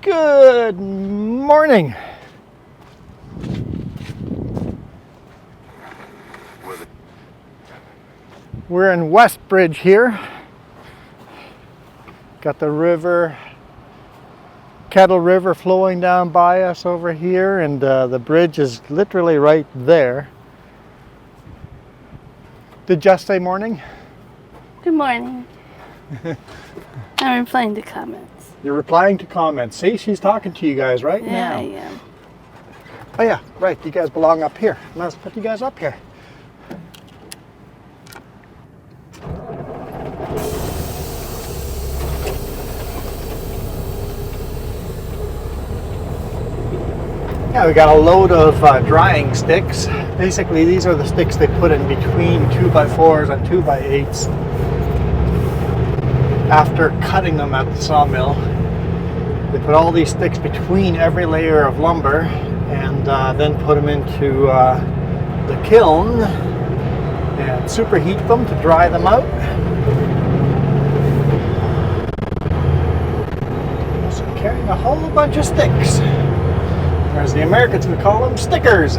Good morning. We're in Westbridge here. Got the river, Kettle River flowing down by us over here, and the bridge is literally right there. Did Jess say morning? Good morning. I'm replying to comments. You're replying to comments. See, she's talking to you guys right now. Yeah, I am. Oh yeah, right. You guys belong up here. Let's put you guys up here. Yeah, we got a load of drying sticks. Basically, these are the sticks they put in between 2x4s and 2x8s after cutting them at the sawmill. They put all these sticks between every layer of lumber and then put them into the kiln and superheat them to dry them out. So carrying a whole bunch of sticks. Or as the Americans would call them, stickers.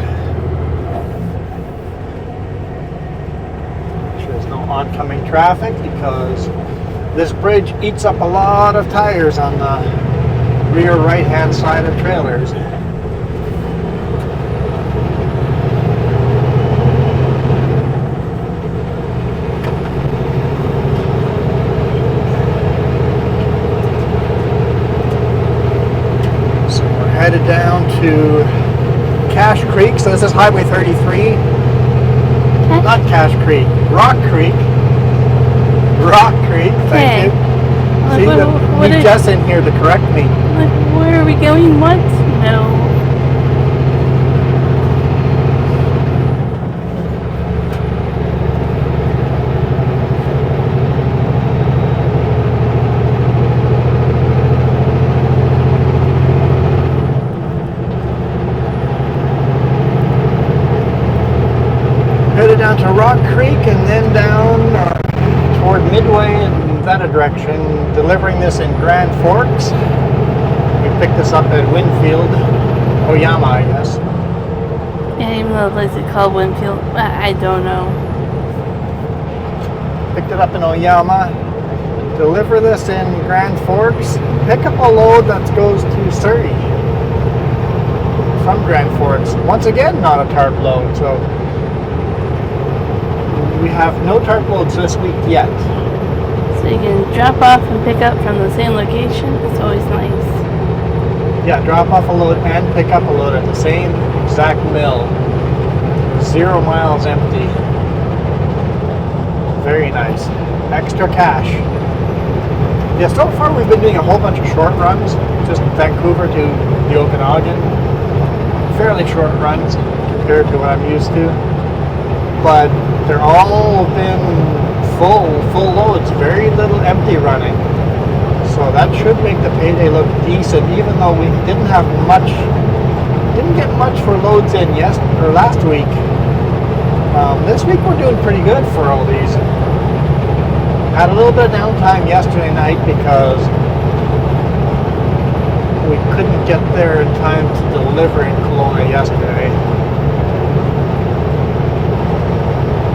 There's no oncoming traffic because this bridge eats up a lot of tires on the rear right-hand side of trailers. Headed down to Cache Creek. So this is Highway 33. Not Cache Creek, Rock Creek. Rock Creek, thank you. Like, need Jess in here to correct me. Like, where are we going? What? No. Headed down to Rock Creek and then down toward Midway in that direction, delivering this in Grand Forks. We picked this up at Winfield, Oyama, I guess. Yeah, even though the place is called Winfield, I don't know. Picked it up in Oyama, deliver this in Grand Forks, pick up a load that goes to Surrey from Grand Forks. Once again, not a tarp load, so we have no tarp loads this week yet. So you can drop off and pick up from the same location. It's always nice. Yeah, drop off a load and pick up a load at the same exact mill. 0 miles empty. Very nice. Extra cash. Yeah, so far we've been doing a whole bunch of short runs. Just Vancouver to the Okanagan. Fairly short runs compared to what I'm used to. But they're all been full loads, very little empty running. So that should make the payday look decent, even though we didn't get much for loads in last week. This week we're doing pretty good for all these. Had a little bit of downtime yesterday night because we couldn't get there in time to deliver in Kelowna yesterday.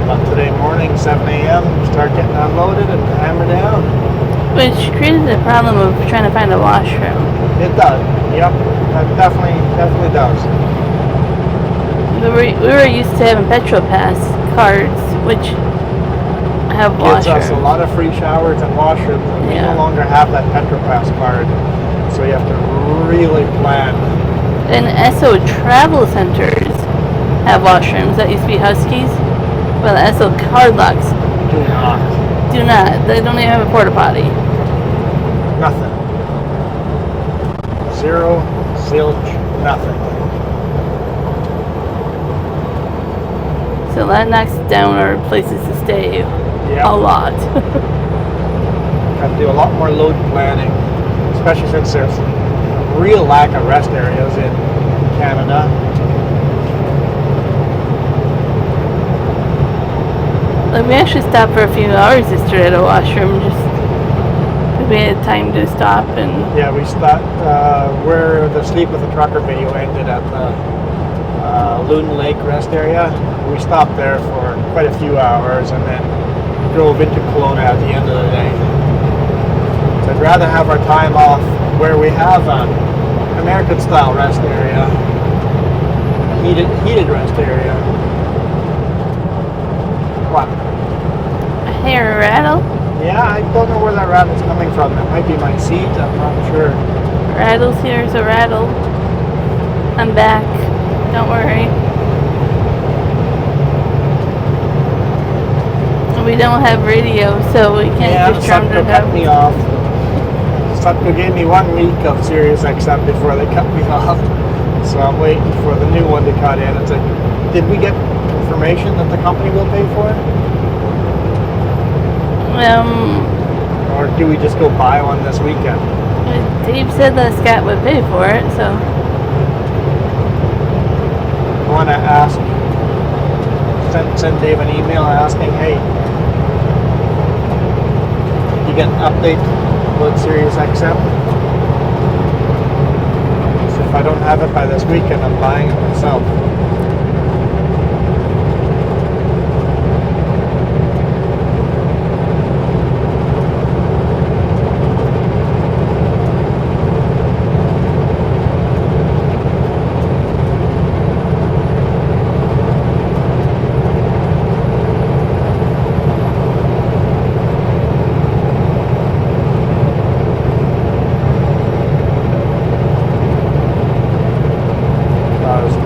But today morning, 7 a.m., start getting unloaded and hammer down. Which created the problem of trying to find a washroom. It does. Yep. That definitely does. We were used to having Petro Pass cards, which have washrooms. Gives us a lot of free showers and washrooms, and we no longer have that Petro Pass card. So you have to really plan. And Esso travel centers have washrooms that used to be Huskies. Well, the Esso card locks do not. They don't even have a porta potty. Nothing. Zero, zilch, nothing. So that knocks down our places to stay a lot. Have to do a lot more load planning, especially since there's a real lack of rest areas in Canada. Like, we actually stopped for a few hours yesterday at a washroom. Just we had time to stop and Yeah, we stopped where the Sleep with a Trucker video ended at the Loon Lake rest area. We stopped there for quite a few hours and then drove into Kelowna at the end of the day. So I'd rather have our time off where we have an American-style rest area, heated rest area. What? I hear a rattle. Yeah, I don't know where that rattle's coming from. It might be my seat, I'm not sure. Rattles here's a rattle. I'm back. Don't worry. We don't have radio, so we can't just drum Sutco it cut up. me off. Sutco gave me 1 week of Sirius XM before they cut me off. So I'm waiting for the new one to cut in. It's like, did we get confirmation that the company will pay for it? Or do we just go buy one this weekend? Dave said that Scott would pay for it, so I want to ask, send Dave an email asking, hey, you get an update about Sirius XM? So if I don't have it by this weekend, I'm buying it myself.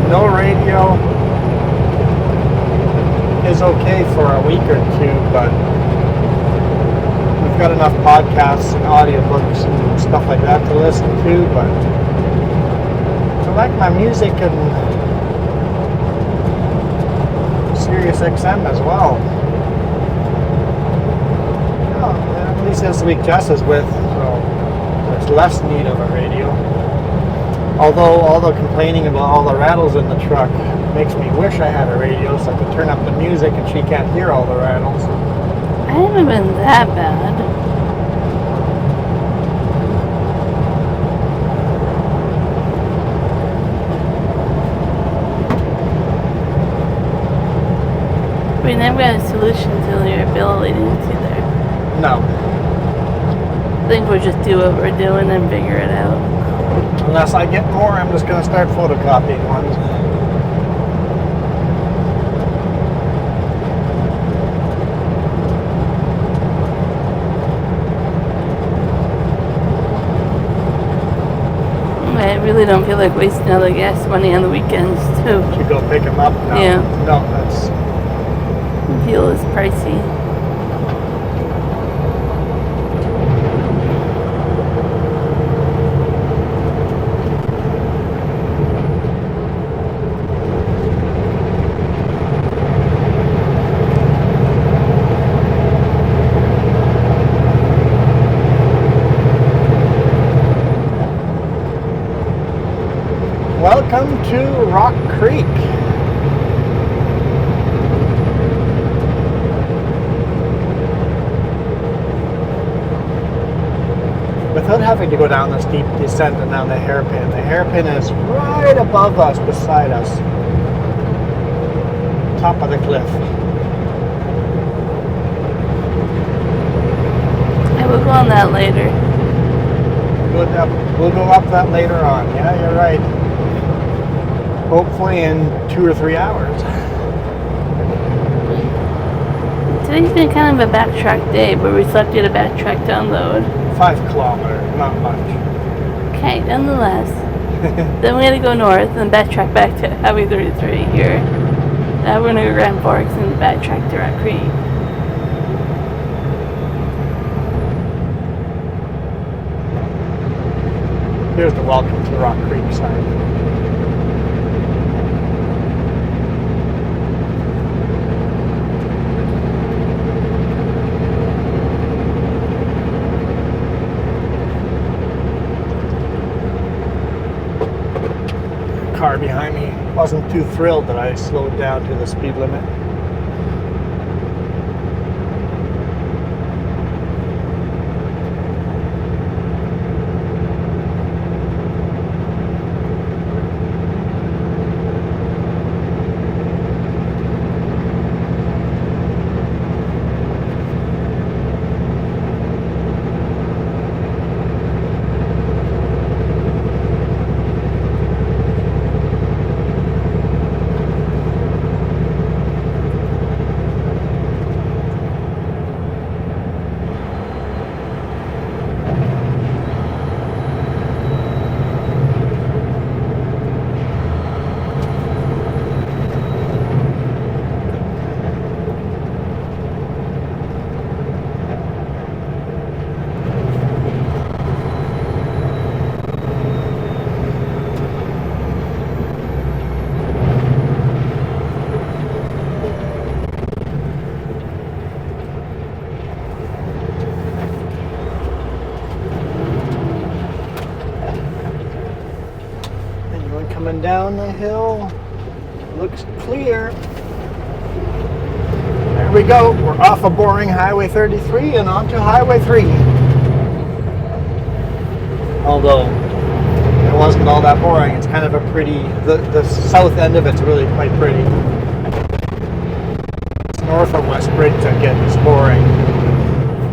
No radio is okay for a week or two, but we've got enough podcasts and audiobooks and stuff like that to listen to, but I like my music and Sirius XM as well. At least this week Jess is with, so there's less need of a radio. Although all the complaining about all the rattles in the truck makes me wish I had a radio so I could turn up the music and she can't hear all the rattles. I haven't been that bad. We never got a solution to your ability either. No. I think we'll just do what we're doing and figure it out. Unless I get more, I'm just going to start photocopying ones. I really don't feel like wasting all the gas money on the weekends, too. To go pick them up? No. Yeah. No, that's... Fuel is pricey. Welcome to Rock Creek. Without having to go down the steep descent and down the hairpin. The hairpin is right above us, beside us. Top of the cliff. I will go on that later. We'll go up that later on. Yeah, you're right. Hopefully in 2 or 3 hours. Today's been kind of a backtrack day, but we still did a backtrack download. 5 kilometers, not much. Okay, nonetheless. Then we had to go north and backtrack back to Highway 33 here. Now we're going to go Grand Forks and backtrack to Rock Creek. Here's the welcome to Rock Creek sign. Car behind me wasn't too thrilled that I slowed down to the speed limit. down the hill. Looks clear. There we go. We're off of boring Highway 33 and onto Highway 3. Although it wasn't all that boring. It's kind of a pretty, the south end of it's really quite pretty. It's north of Westbridge that gets boring.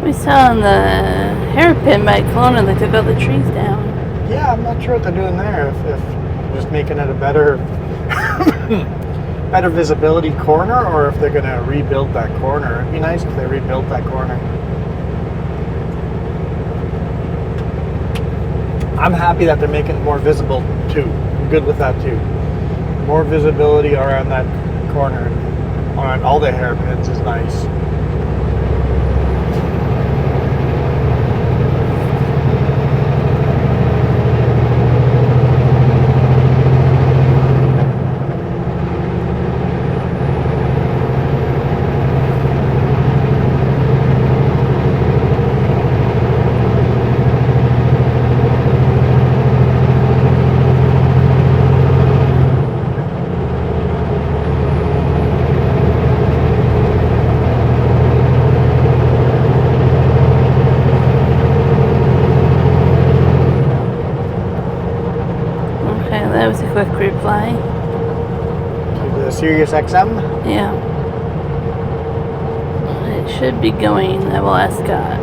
We saw on the hairpin by Kelowna they took all the trees down. Yeah, I'm not sure what they're doing there. If just making it a better better visibility corner, or if they're going to rebuild that corner. It'd be nice if they rebuilt that corner. I'm happy that they're making it more visible too. I'm good with that too. More visibility around that corner, on all the hairpins is nice. That was a quick reply. To the Sirius XM. Yeah. It should be going. I will ask Scott.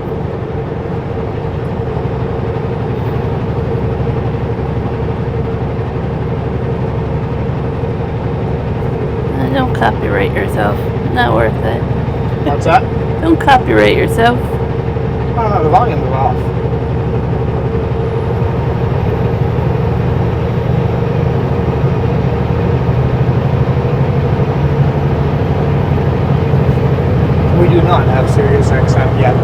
Don't copyright yourself. Not worth it. What's that? Don't copyright yourself. Oh no, the volume is off. We do not have Sirius XM yet.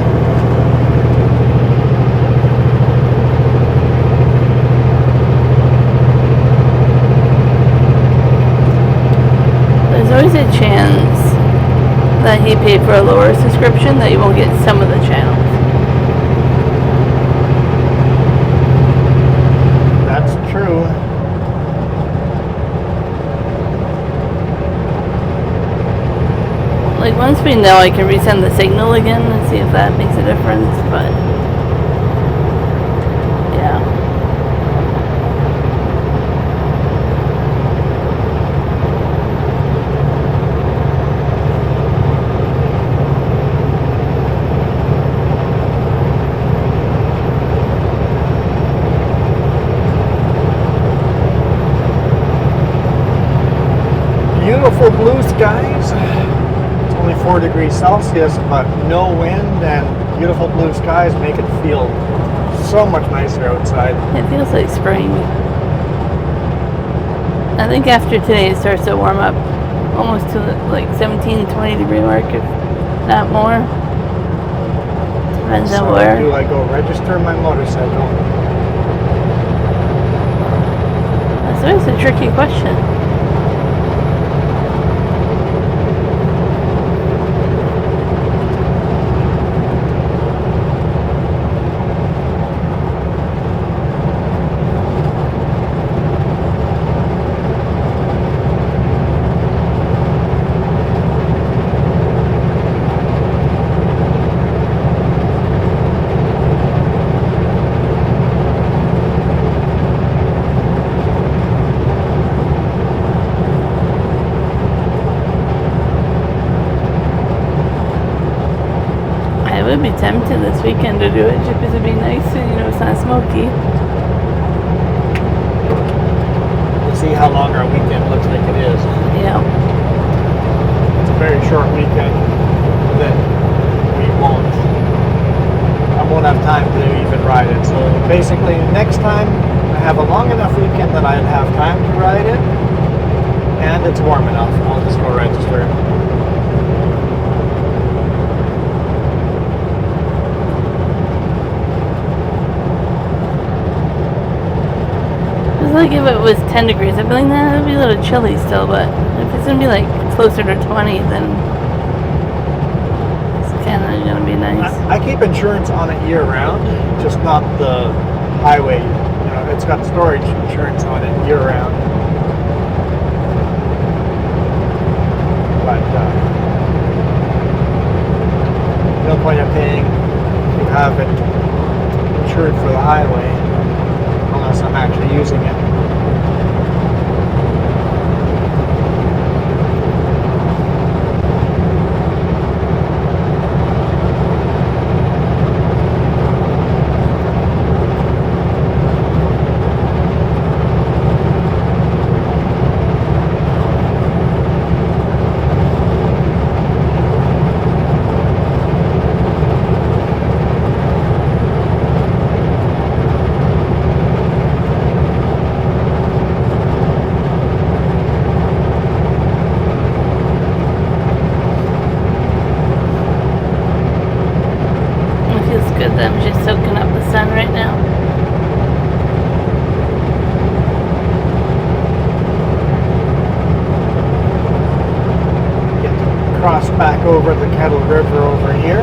There's always a chance that he paid for a lower subscription that you won't get some of the channels. That's true. Like, once we know, I can resend the signal again and see if that makes a difference, but yeah. Beautiful blue skies. It's only 4 degrees Celsius, but no wind and beautiful blue skies make it feel so much nicer outside. It feels like spring. I think after today it starts to warm up almost to like 17, 20 degree mark, if not more. Depends on So where. do I go register my motorcycle? That's always a tricky question. I would be tempted this weekend to do it just because it'd be nice and, you know, it's not smoky. We'll see how long our weekend looks like it is. Yeah. It's a very short weekend that I won't have time to even ride it. So basically next time I have a long enough weekend that I'd have time to ride it and it's warm enough. I'll just go register. It's like if it was 10 degrees, I'd be like, nah, it'd be a little chilly still, but if it's gonna be like closer to 20, then it's kind of gonna be nice. I keep insurance on it year round, just not the highway. You know, it's got storage insurance on it year round. cross back over the Kettle River over here.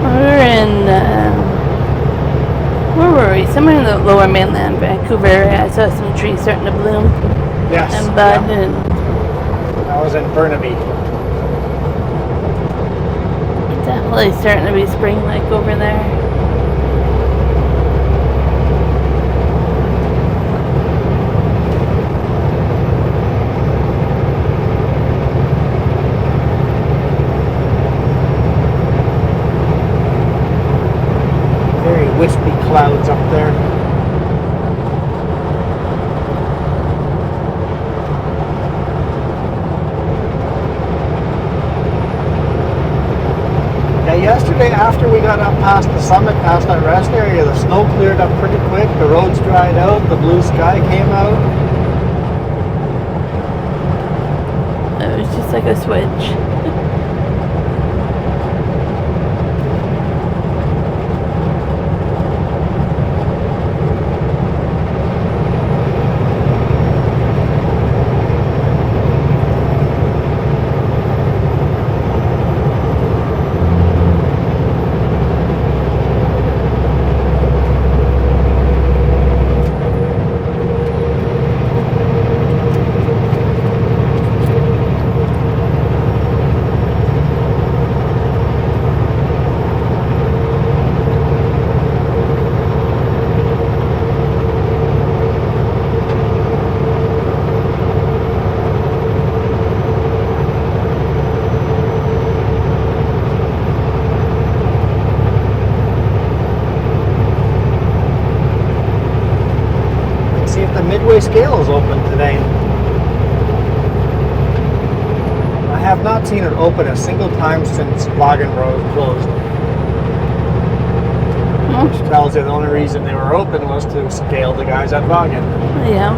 We're in, where were we? Somewhere in the lower mainland, Vancouver area. I saw some trees starting to bloom Yes. and bud, yeah. and I was in Burnaby. it's definitely starting to be spring-like over there. Very wispy clouds up there. Yeah, yesterday after we got up past the summit, past that rest area, the snow cleared up pretty quick, the roads dried out, the blue sky came out. It was just like a switch. Midway scale is open today. I have not seen it open a single time since Logan Road closed. Which tells you the only reason they were open was to scale the guys at Vaughan. Yeah.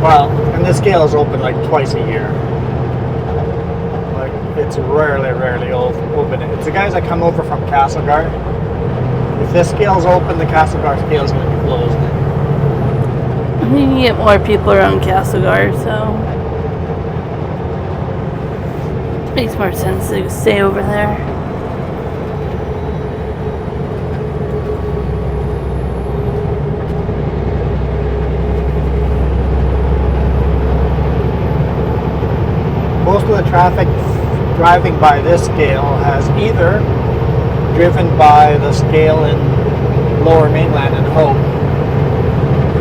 Well, and the scale is open like twice a year. Like, it's rarely open. It's the guys that come over from Castlegar. If this scale's open, the Castlegar scale's going to be closed. You can get more people around Castlegar, so it makes more sense to stay over there. Most of the traffic driving by this scale has either driven by the scale in Lower Mainland and Hope,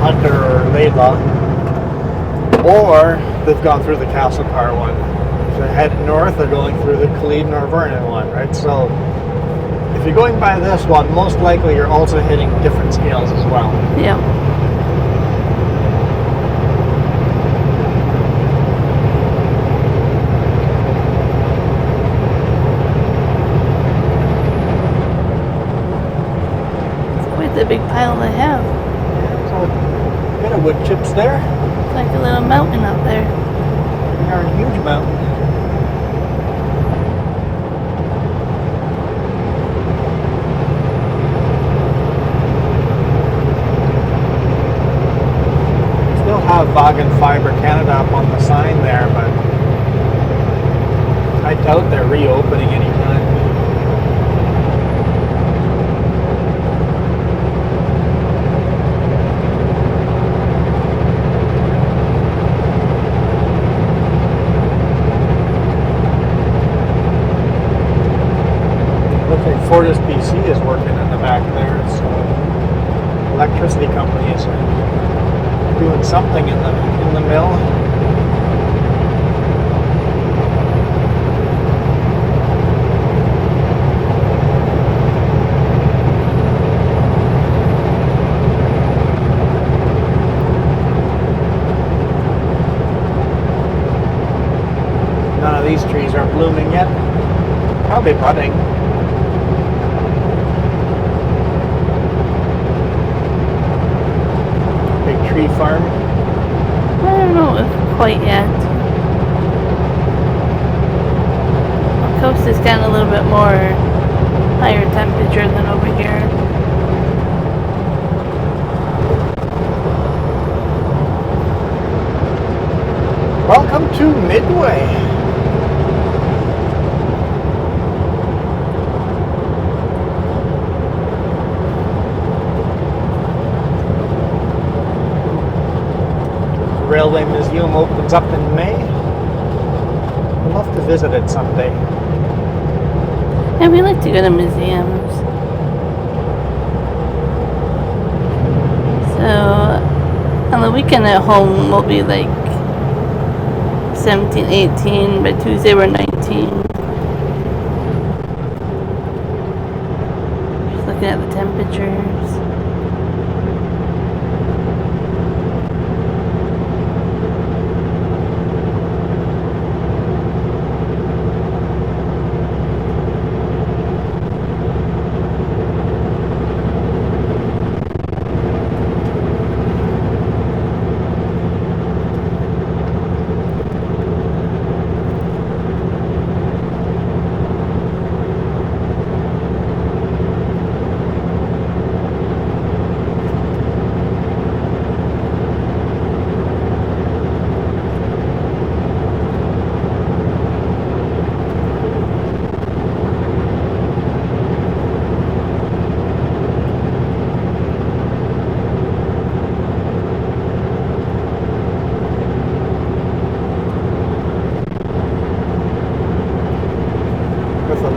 Hunter or Laidlaw, or they've gone through the Castlecar one. If they're heading north, they're going through the Cullean or Vernon one, right? So if you're going by this one, most likely you're also hitting different scales as well. Yeah. The big pile they have. Yeah, so a bit of wood chips there. It's like a little mountain up there. We are a huge mountain. Still have Vaughan Fibre Canada up on the sign there, but I doubt they're reopening anytime. Fortis BC is working in the back there. It's electricity company is doing something in the mill. None of these trees are blooming yet. Probably budding. Tree farm. I don't know if quite yet. it's just gotten a little bit more higher temperature than over here. Welcome to Midway. Railway Museum opens up in May. I'd love to visit it someday. Yeah, we like to go to museums. So, on the weekend at home, we'll be like 17, 18, but Tuesday we're 19. Just looking at the temperatures.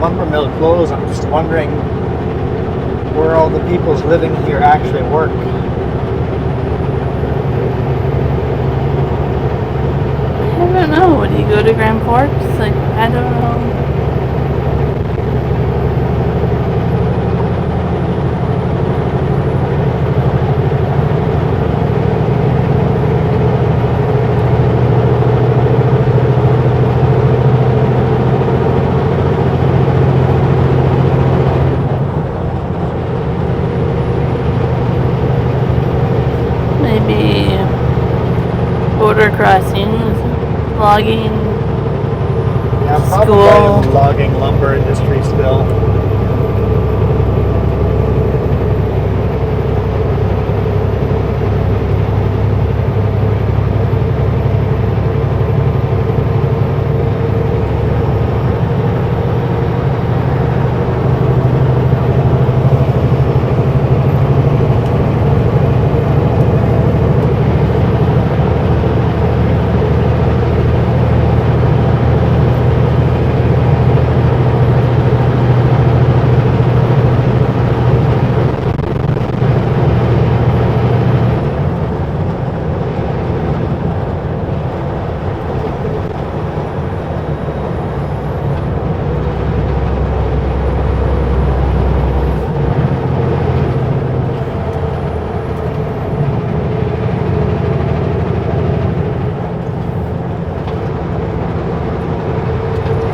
Lumber mill closed. I'm just wondering where all the people's living here actually work. I don't know. Do you go to Grand Forks? Like, I don't know. Border crossings, logging, Yeah, school. probably logging, lumber industry still.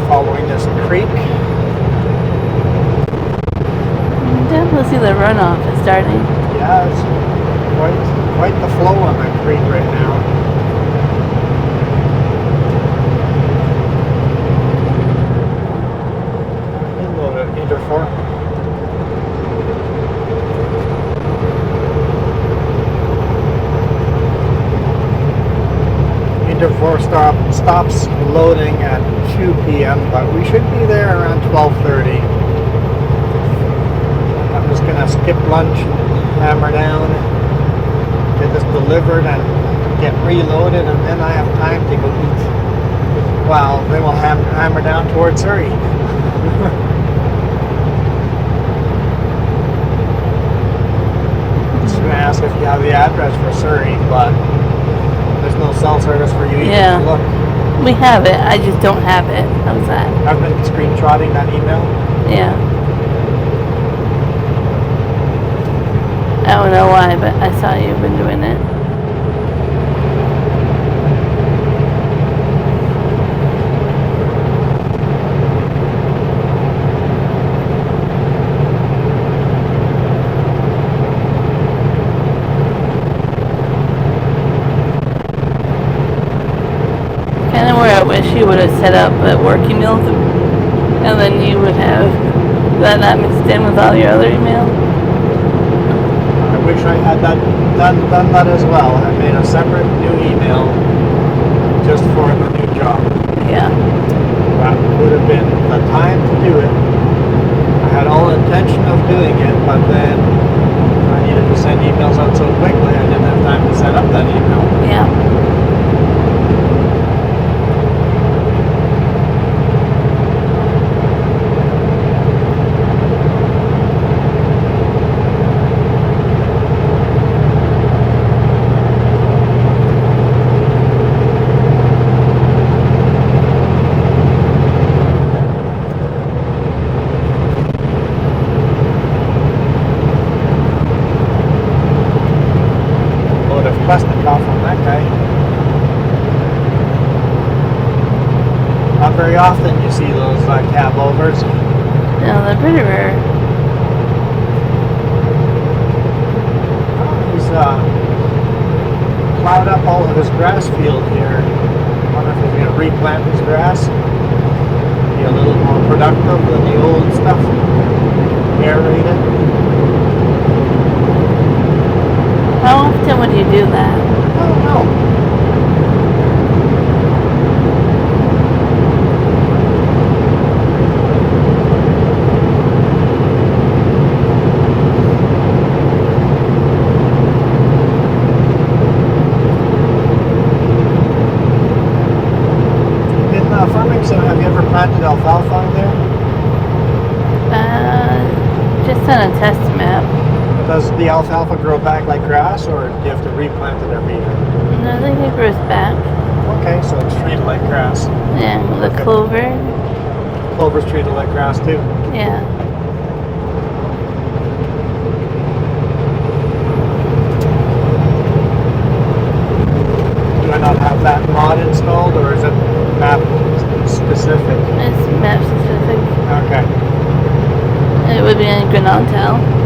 Following this creek. Definitely see the runoff is starting. Yeah, it's quite the flow on that creek right now. Load it, either for. Interfor stops loading at 2 p.m., but we should be there around 12:30. I'm just gonna skip lunch and hammer down, get this delivered and get reloaded, and then I have time to go eat. Well, then we'll hammer down towards Surrey. Just gonna ask if you have the address for Surrey, but there's no cell service for you even Yeah. to look. We have it, I just don't have it. How's that? I've been screenshotting that email. Yeah. I don't know why, but I saw you've been doing it. Kind of where I wish you would have set up a working mill And then you would have that mixed in with all your other email. I wish I had done that as well. I made a separate new email just for the new job. Yeah. That would have been the time to do it. I had all intention of doing it, but then I needed to send emails out so quickly I didn't have time to set up that email. Yeah. On that guy. Not very often you see those cab overs. No, they're pretty rare. He's plowed up all of his grass field here. I wonder if he's going to replant his grass. Be a little more productive than the old stuff. Aerated. How often would you do that? I don't know. In Farmington, have you ever planted alfalfa in there? Just on a test map. Does the alfalfa grow back like grass, or do you have to replant it every year? No, I think it grows back. Okay, so it's treated like grass. Yeah, the Okay. clover. Clover's treated like grass too. Yeah. Do I not have that mod installed, or is it map specific? It's map specific. Okay. It would be in Greenwood.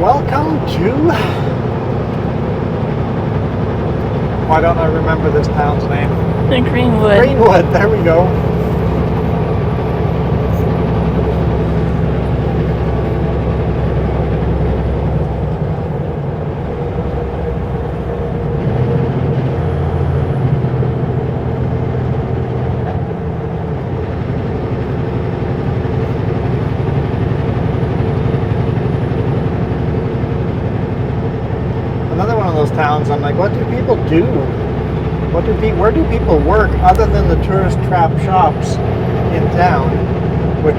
Welcome to... Why don't I remember this town's name? The Greenwood. Greenwood, there we go. Another one of those towns, I'm like, what do people do? Where do people work other than the tourist trap shops in town, which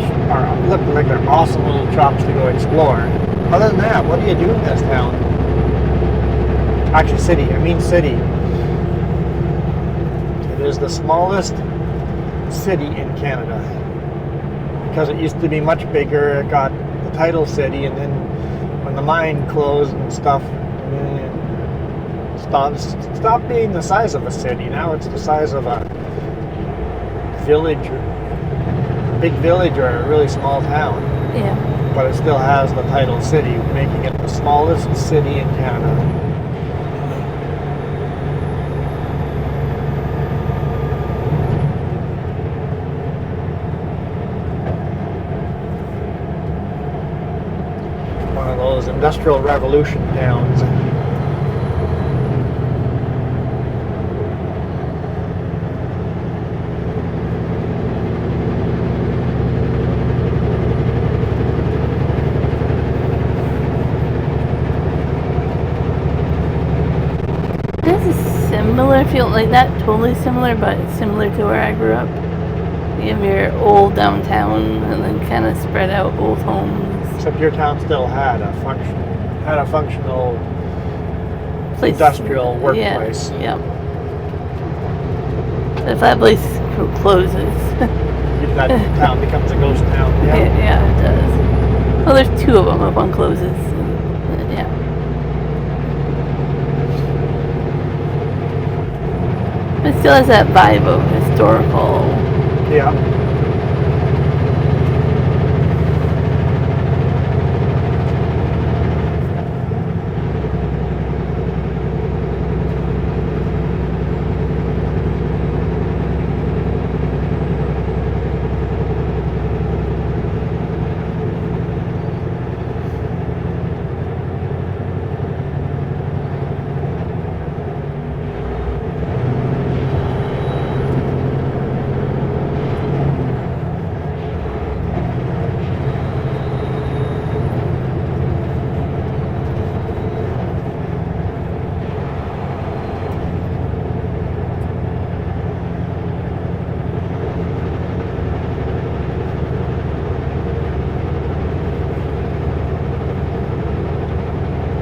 look like they're awesome little shops to go explore? Other than that, what do you do in this town? Actually, city. I mean city. It is the smallest city in Canada. Because it used to be much bigger, it got the title city, and then when the mine closed and stuff, it stopped being the size of a city. Now it's the size of a village, big village, or a really small town. Yeah. But it still has the title city, making it the smallest city in Canada. One of those industrial revolution towns. Similar feel, like not totally similar, but similar to where I grew up. You have your old downtown and then kind of spread out old homes. Except your town still had a functional Place. industrial workplace. Yeah. If that place closes, That town becomes a ghost town. Yeah. yeah, it does. Well, there's two of them if one closes. Yeah. It still has that vibe of historical. Yeah.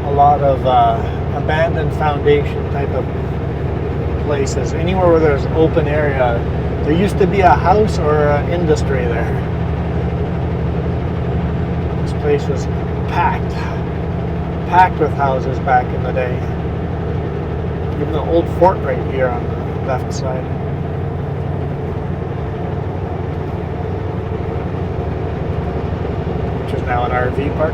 A lot of abandoned foundation type of places. Anywhere where there's open area, there used to be a house or an industry there. This place was packed with houses back in the day. Even the old fort right here on the left side. Which is now an RV park.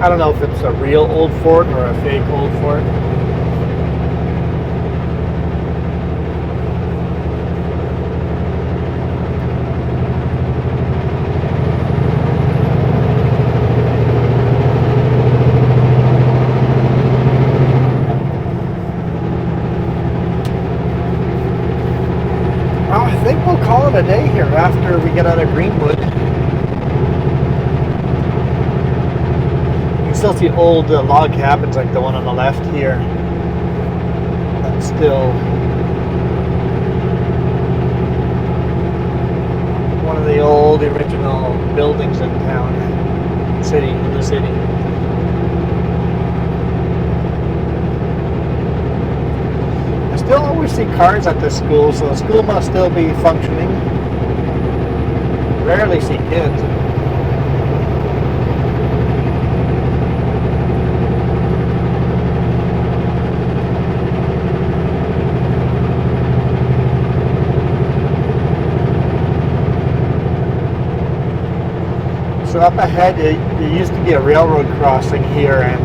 I don't know if it's a real old fort or a fake old fort. Well, I think we'll call it a day here after we get out of Greenwood. Still see old log cabins like the one on the left here. That's still one of the old original buildings in town, in the city. I still always see cars at this school, so the school must still be functioning. Rarely see kids. So up ahead, there used to be a railroad crossing here, and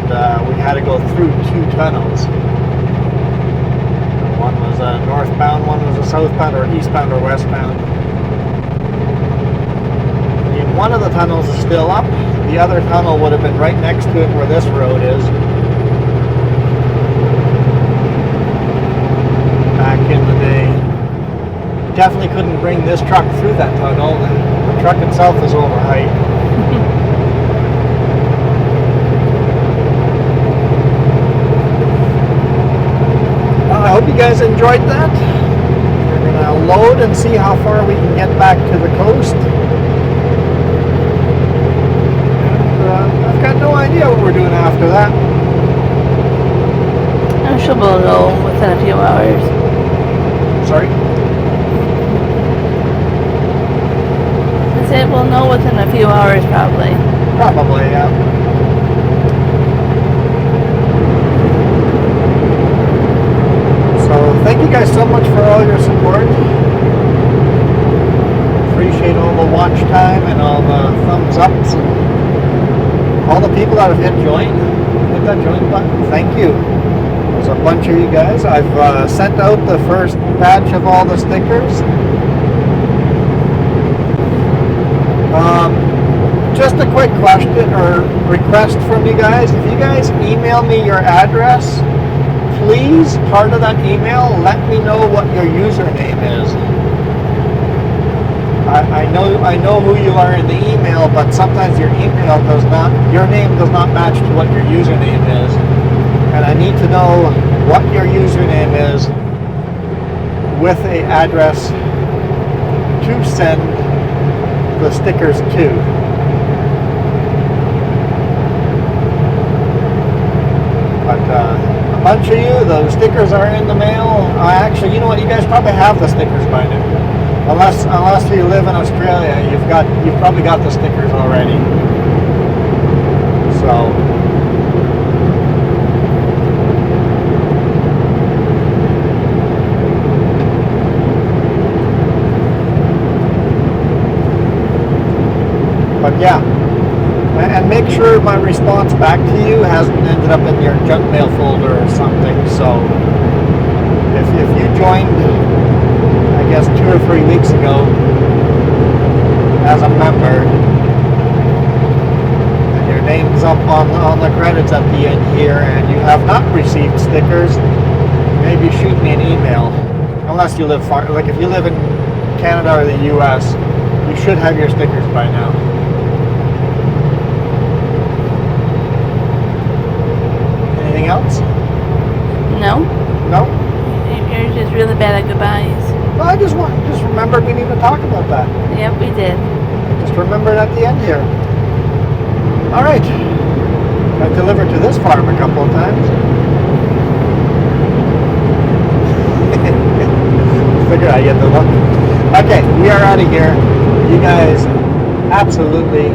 we had to go through two tunnels. One was a northbound, one was a southbound, or eastbound, or westbound. And one of the tunnels is still up. The other tunnel would have been right next to it where this road is. Back in the day. Definitely couldn't bring this truck through that tunnel. The truck itself is over height. I hope you guys enjoyed that. We're going to load and see how far we can get back to the coast. I've got no idea what we're doing after that. I'm sure we'll go within a few hours. Sorry? I said we'll know within a few hours probably. Probably, yeah. So thank you guys so much for all your support. Appreciate all the watch time and all the thumbs ups and all the people that have hit join. Hit that join button. Thank you. There's a bunch of you guys. I've sent out the first batch of all the stickers. Just a quick question or request from you guys. If you guys email me your address, please, part of that email, let me know what your username is. I know who you are in the email, but sometimes your name does not match to what your username is. And I need to know what your username is with an address to send the stickers to. But a bunch of you, the stickers are in the mail. Actually, you know what? You guys probably have the stickers by now. Unless you live in Australia, you've probably got the stickers already. So. But yeah, and make sure my response back to you hasn't ended up in your junk mail folder or something. So if you joined, I guess 2 or 3 weeks ago as a member, and your name's up on the credits at the end here, and you have not received stickers, maybe shoot me an email. Unless you live far, like if you live in Canada or the US, you should have your stickers by now. Anything else? No? No? You're just really bad at goodbyes. Well, I just remembered we need to talk about that. Yep, we did. Just remembered at the end here. All right. I've delivered to this farm a couple of times. Figured I'd get the look. Okay, we are out of here. You guys absolutely...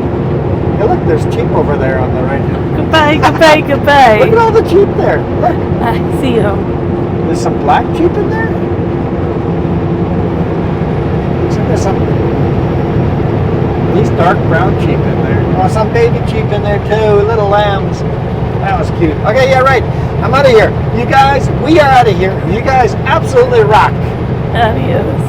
Hey, look, there's sheep over there on the right. Goodbye, goodbye, goodbye. Look at all the sheep there. Look. I see you. There's some black sheep in there. Looks like there's some at least dark brown sheep in there. Oh, some baby sheep in there too. Little lambs. That was cute. Okay, yeah, right. I'm out of here. You guys, we are out of here. You guys absolutely rock. Adios.